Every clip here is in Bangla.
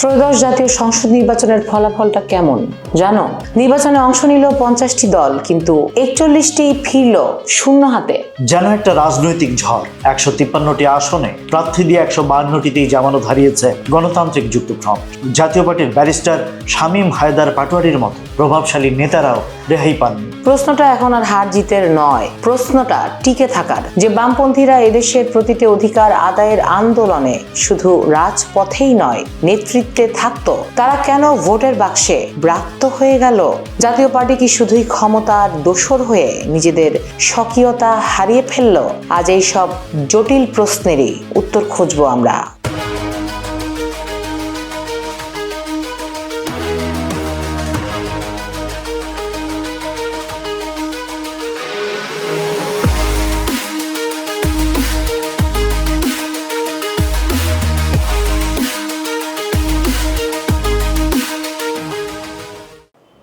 ত্রয়োদশ জাতীয় সংসদ নির্বাচনের ফলাফলটা কেমন জানো? নির্বাচনে অংশ নিল 50টি দল, কিন্তু 41টি ফিরল শূন্য হাতে। যেন একটা রাজনৈতিক ঝড়। 153টি আসনে প্রার্থী দিয়ে 152টিতেই জামানত হারিয়েছে গণতান্ত্রিক যুক্তফ্রন্ট। জাতীয় পার্টির ব্যারিস্টার শামীম হায়দার পাটোয়ারির মতো প্রভাবশালী নেতারাও রেহাই পাননি। প্রশ্নটা এখন আর হার জিতের নয়, প্রশ্নটা টিকে থাকার। যে বামপন্থীরা এদেশের প্রতিটি অধিকার আদায়ের আন্দোলনে শুধু রাজপথেই নয় নেতৃত্বে থাকতো, তারা কেন ভোটের বাক্সে ব্রাত্য হয়ে গেল? জাতীয় পার্টি কি শুধুই ক্ষমতার দোসর হয়ে নিজেদের স্বকীয়তা হারিয়ে ফেলল? আজ এই সব জটিল প্রশ্নেরই উত্তর খুঁজবো আমরা।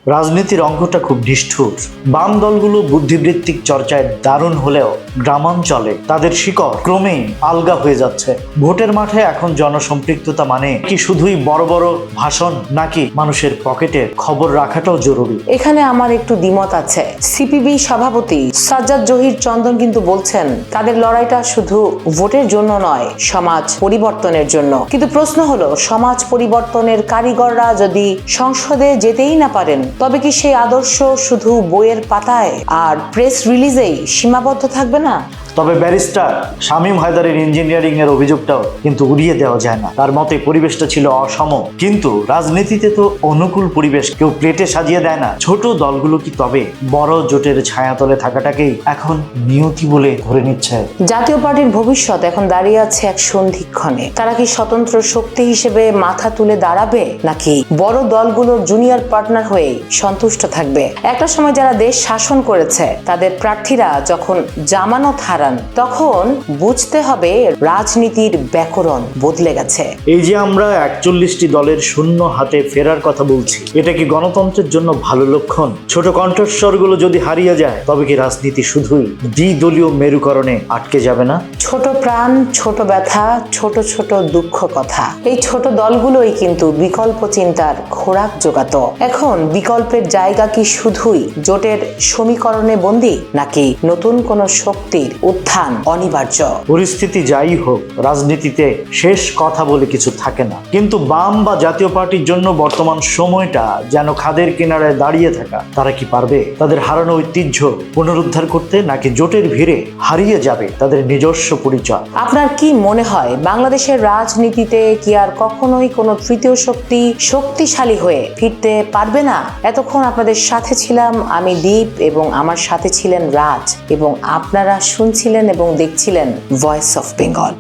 রাজনীতির অঙ্গটা খুব নিষ্ঠুর। বাম দলগুলো বুদ্ধিবৃত্তিক চর্চায় দারুণ হলেও গ্রামাঞ্চলে তাদের শিকড় ক্রমেই আলগা হয়ে যাচ্ছে। ভোটের মাঠে এখন জনসম্পৃক্ততা মানে কি শুধুই বড় বড় ভাষণ, নাকি মানুষের পকেটের খবর রাখাটাও জরুরি? এখানে আমার একটু দ্বিমত আছে। সিপিবি সভাপতি সাজ্জাদ জহির চন্দন কিন্তু বলছেন তাদের লড়াইটা শুধু ভোটের জন্য নয়, সমাজ পরিবর্তনের জন্য। কিন্তু প্রশ্ন হলো, সমাজ পরিবর্তনের কারিগররা যদি সংসদে যেতেই না পারেন, তবে কি সেই আদর্শ শুধু বইয়ের পাতায় আর প্রেস রিলিজেই সীমাবদ্ধ থাকবে না? তবে ব্যারিস্টার শামীম হায়দারের ইঞ্জিনিয়ারিং এর অভিযোগটাও কিন্তু উড়িয়ে দেওয়া যায় না। তার মতে পরিবেশটা ছিল অসম, কিন্তু রাজনীতিতে তো অনুকূল পরিবেশ কেউ প্লেটে সাজিয়ে দেয় না। ছোট দলগুলো কি তবে বড় জোটের ছায়াতলে থাকাটাকেই এখন নিয়তি বলে ধরে নিচ্ছে? জাতীয় পার্টির ভবিষ্যৎ এখন দাঁড়িয়ে আছে এক সন্ধিক্ষণে। তারা কি স্বতন্ত্র শক্তি হিসেবে মাথা তুলে দাঁড়াবে, নাকি বড় দলগুলোর জুনিয়র পার্টনার হয়ে সন্তুষ্ট থাকবে? একটা সময় যারা দেশ শাসন করেছে তাদের প্রার্থীরা যখন জামানত হারান, তখন বুঝতে হবে রাজনীতির ব্যাকরণ বদলে গেছে। এই যে আমরা 41টি দলের শূন্য হাতে ফেরার কথা বলছি, এটা কি গণতন্ত্রের জন্য ভালো লক্ষণ? ছোট কণ্ঠস্বরগুলো যদি হারিয়ে যায়, তবে কি রাজনীতি শুধুই দ্বিদলীয় মেরুকরণে আটকে যাবে না? ছোট প্রাণ, ছোট ব্যথা, ছোট ছোট দুঃখ কথা, এই ছোট দলগুলোই কিন্তু বিকল্প চিন্তার খোরাক জোগাতো। এখন বিকল্পের জায়গা কি শুধুই জোটের সমীকরণে বন্দী, নাকি নতুন কোন শক্তির উত্থান অনিবার্য? পরিস্থিতি যাই হোক, রাজনীতিতে শেষ কথা বলে কিছু থাকে না। কিন্তু বাম বা জাতীয় পার্টির জন্য বর্তমান সময়টা যেন খাদের কিনারায় দাঁড়িয়ে থাকা। তারা কি পারবে তাদের হারানো ঐতিহ্য পুনরুদ্ধার করতে, নাকি জোটের ভিড়ে হারিয়ে যাবে তাদের নিজস্ব পরিচয়? আপনার কি মনে হয় বাংলাদেশের রাজনীতিতে কি আর কখনোই কোনো তৃতীয় শক্তি শক্তিশালী হয়ে ফিরতে পারবে না? এতক্ষণ আপনাদের সাথে ছিলাম আমি দীপ, এবং আমার সাথে ছিলেন রাজ, এবং আপনারা শুনছিলেন এবং দেখছিলেন ভয়েস অফ বেঙ্গল।